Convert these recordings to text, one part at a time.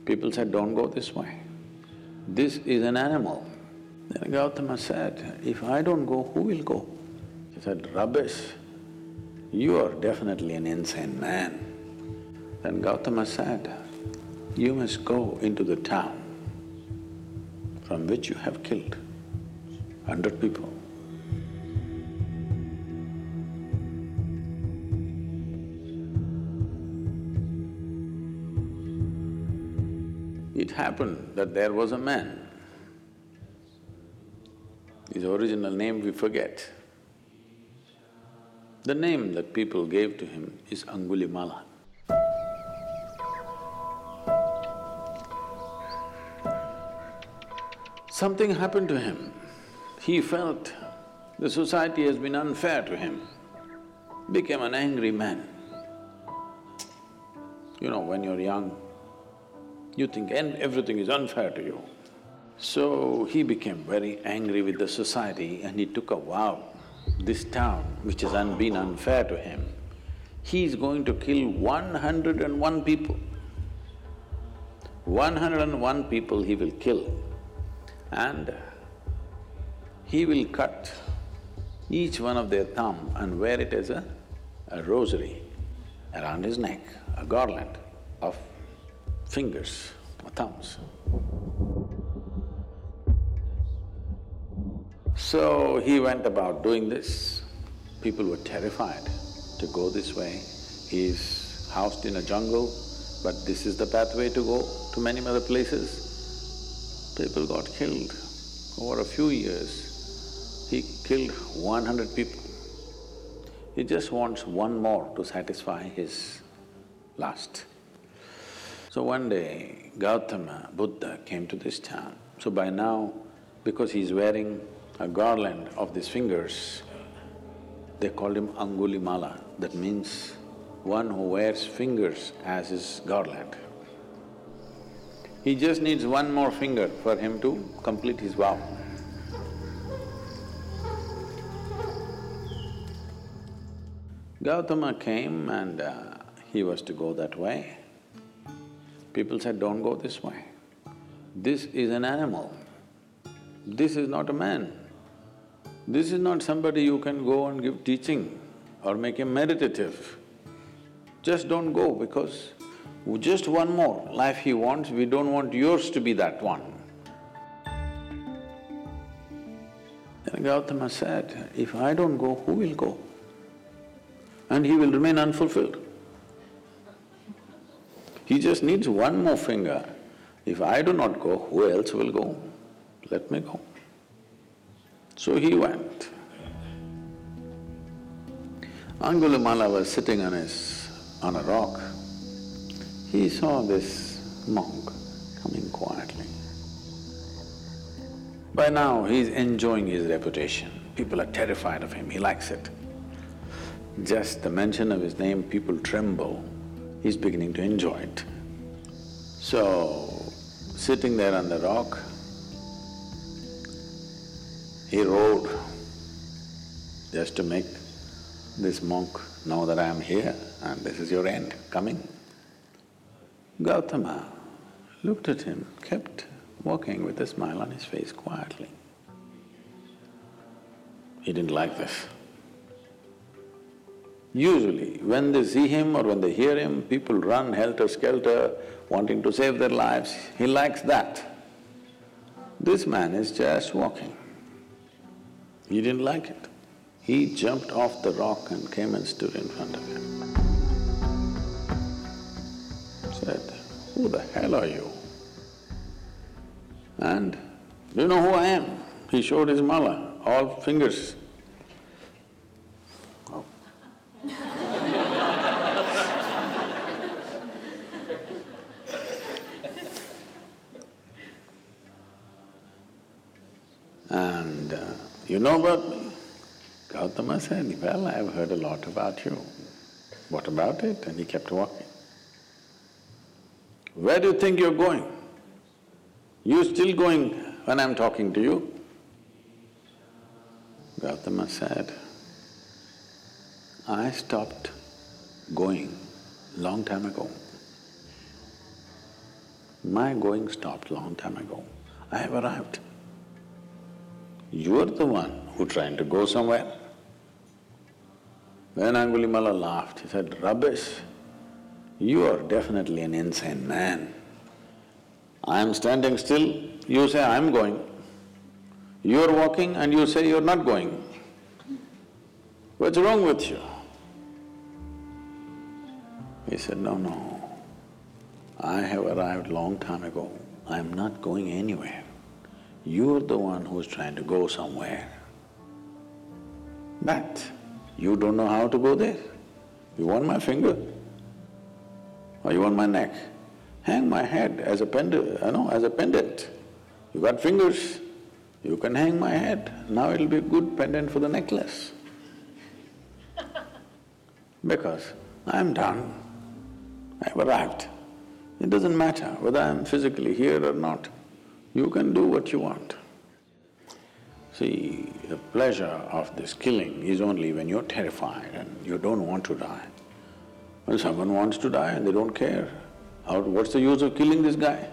People said, don't go this way. This is an animal. Then Gautama said, if I don't go, who will go? He said, rubbish, you are definitely an insane man. Then Gautama said, you must go into the town from which you have killed 100 people. It happened that there was a man, his original name we forget. The name that people gave to him is Angulimala. Something happened to him. He felt the society has been unfair to him, became an angry man. You know, when you're young, you think everything is unfair to you. So he became very angry with the society and he took a vow, this town which has been unfair to him, he is going to kill 101 people. 101 people he will kill and he will cut each one of their thumb and wear it as a rosary around his neck, a garland of fingers or thumbs. So he went about doing this. People were terrified to go this way. He is housed in a jungle, but this is the pathway to go to many other places. People got killed. Over a few years, he killed 100 people. He just wants one more to satisfy his lust. So one day, Gautama Buddha came to this town. So by now, because he's wearing a garland of these fingers, they called him Angulimala. That means one who wears fingers as his garland. He just needs one more finger for him to complete his vow. Gautama came and he was to go that way. People said, don't go this way. This is an animal. This is not a man. This is not somebody you can go and give teaching or make him meditative. Just don't go because just one more life he wants, we don't want yours to be that one. Then Gautama said, if I don't go, who will go? And he will remain unfulfilled. He just needs one more finger. If I do not go, who else will go? Let me go. So he went. Angulimala was sitting on a rock. He saw this monk coming quietly. By now, he's enjoying his reputation. People are terrified of him, he likes it. Just the mention of his name, people tremble. He's beginning to enjoy it. So, sitting there on the rock, he rode just to make this monk know that I am here and this is your end coming. Gautama looked at him, kept walking with a smile on his face quietly. He didn't like this. Usually, when they see him or when they hear him, people run helter-skelter, wanting to save their lives. He likes that. This man is just walking. He didn't like it. He jumped off the rock and came and stood in front of him. Said, who the hell are you? And, do you know who I am? He showed his mala, all fingers. And, you know about me? Gautama said, well, I've heard a lot about you. What about it? And he kept walking. Where do you think you're going? You still going when I'm talking to you? Gautama said, I stopped going long time ago. My going stopped long time ago. I have arrived. You're the one who trying to go somewhere. Then Angulimala laughed. He said, rubbish. You are definitely an insane man. I am standing still, you say I am going. You are walking and you say you are not going. What's wrong with you? He said, no, I have arrived long time ago. I am not going anywhere. You are the one who is trying to go somewhere. But you don't know how to go there. You want my finger? Or you want my neck? Hang my head as a pendant, as a pendant. You got fingers, you can hang my head. Now it'll be a good pendant for the necklace. Because I'm done, I've arrived. It doesn't matter whether I'm physically here or not. You can do what you want. See, the pleasure of this killing is only when you're terrified and you don't want to die. When someone wants to die and they don't care, what's the use of killing this guy?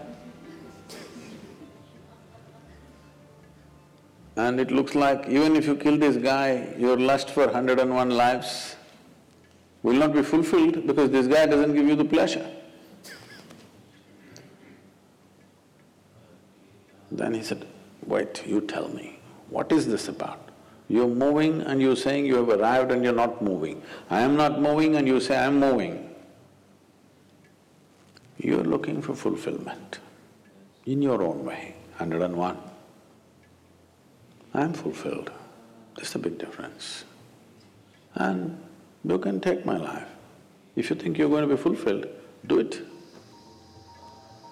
And it looks like even if you kill this guy, your lust for 101 lives will not be fulfilled because this guy doesn't give you the pleasure. Then he said, wait, you tell me, what is this about? You're moving and you're saying you have arrived and you're not moving. I am not moving and you say I'm moving. You're looking for fulfillment in your own way, 101. I'm fulfilled, that's a big difference. And you can take my life. If you think you're going to be fulfilled, do it.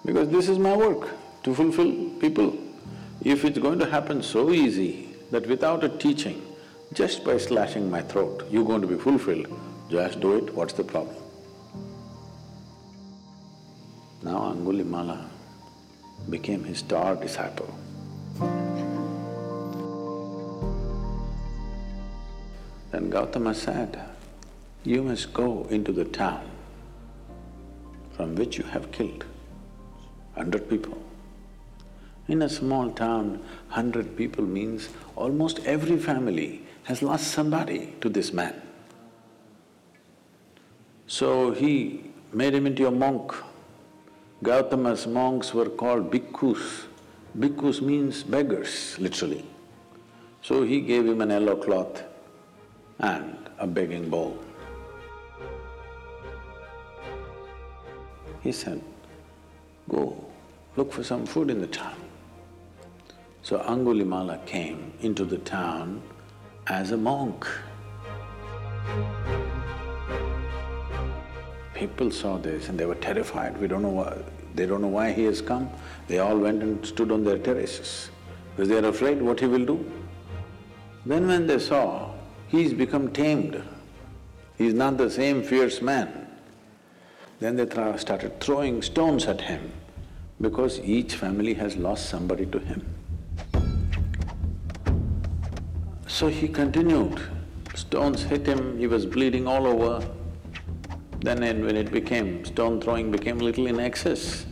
Because this is my work, to fulfill people. If it's going to happen so easy that without a teaching, just by slashing my throat, you're going to be fulfilled, just do it, what's the problem? Now Angulimala became his star disciple. Then Gautama said, you must go into the town from which you have killed 100 people. In a small town, 100 people means almost every family has lost somebody to this man. So he made him into a monk. Gautama's monks were called bhikkhus. Bhikkhus means beggars, literally. So he gave him an yellow cloth and a begging bowl. He said, go, look for some food in the town. So Angulimala came into the town as a monk. People saw this and they were terrified, they don't know why he has come. They all went and stood on their terraces because they are afraid what he will do. Then when they saw he's become tamed, he's not the same fierce man, then they started throwing stones at him because each family has lost somebody to him. So he continued, stones hit him, he was bleeding all over. Then when it became, stone throwing became a little in excess.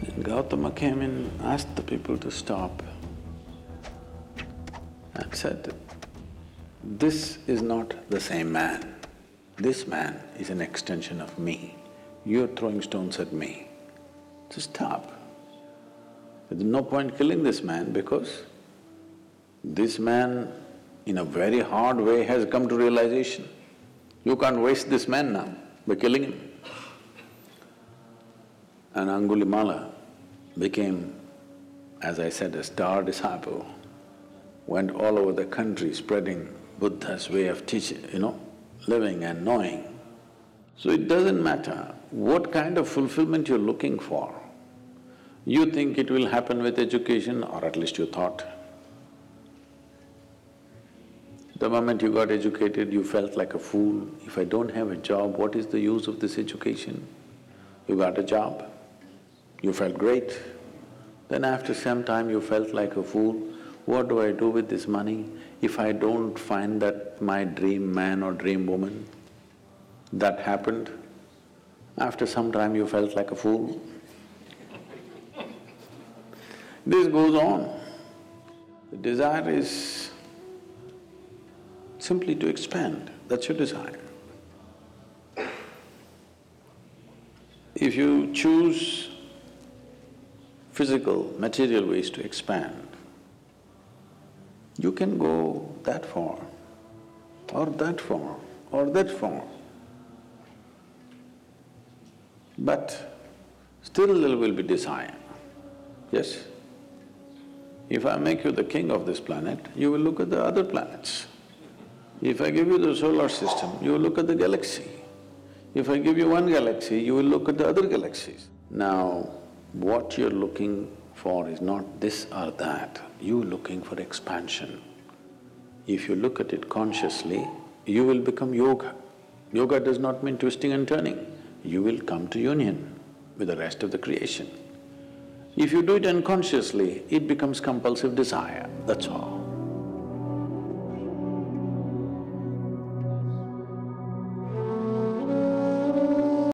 And Gautama came in, asked the people to stop and said, this is not the same man. This man is an extension of me. You're throwing stones at me. Just stop. There's no point killing this man because this man in a very hard way has come to realization. You can't waste this man now by killing him. And Angulimala became, as I said, a star disciple, went all over the country spreading Buddha's way of teaching, living and knowing. So it doesn't matter what kind of fulfillment you're looking for. You think it will happen with education, or at least you thought. The moment you got educated, you felt like a fool. If I don't have a job, what is the use of this education? You got a job, you felt great. Then after some time you felt like a fool. What do I do with this money if I don't find that my dream man or dream woman? That happened. After some time you felt like a fool. This goes on. The desire is simply to expand, that's your desire. If you choose physical, material ways to expand, you can go that far, or that far, or that far. But still there will be desire, yes? If I make you the king of this planet, you will look at the other planets. If I give you the solar system, you will look at the galaxy. If I give you one galaxy, you will look at the other galaxies. Now, what you're looking for is not this or that, you're looking for expansion. If you look at it consciously, you will become yoga. Yoga does not mean twisting and turning. You will come to union with the rest of the creation. If you do it unconsciously, it becomes compulsive desire, that's all.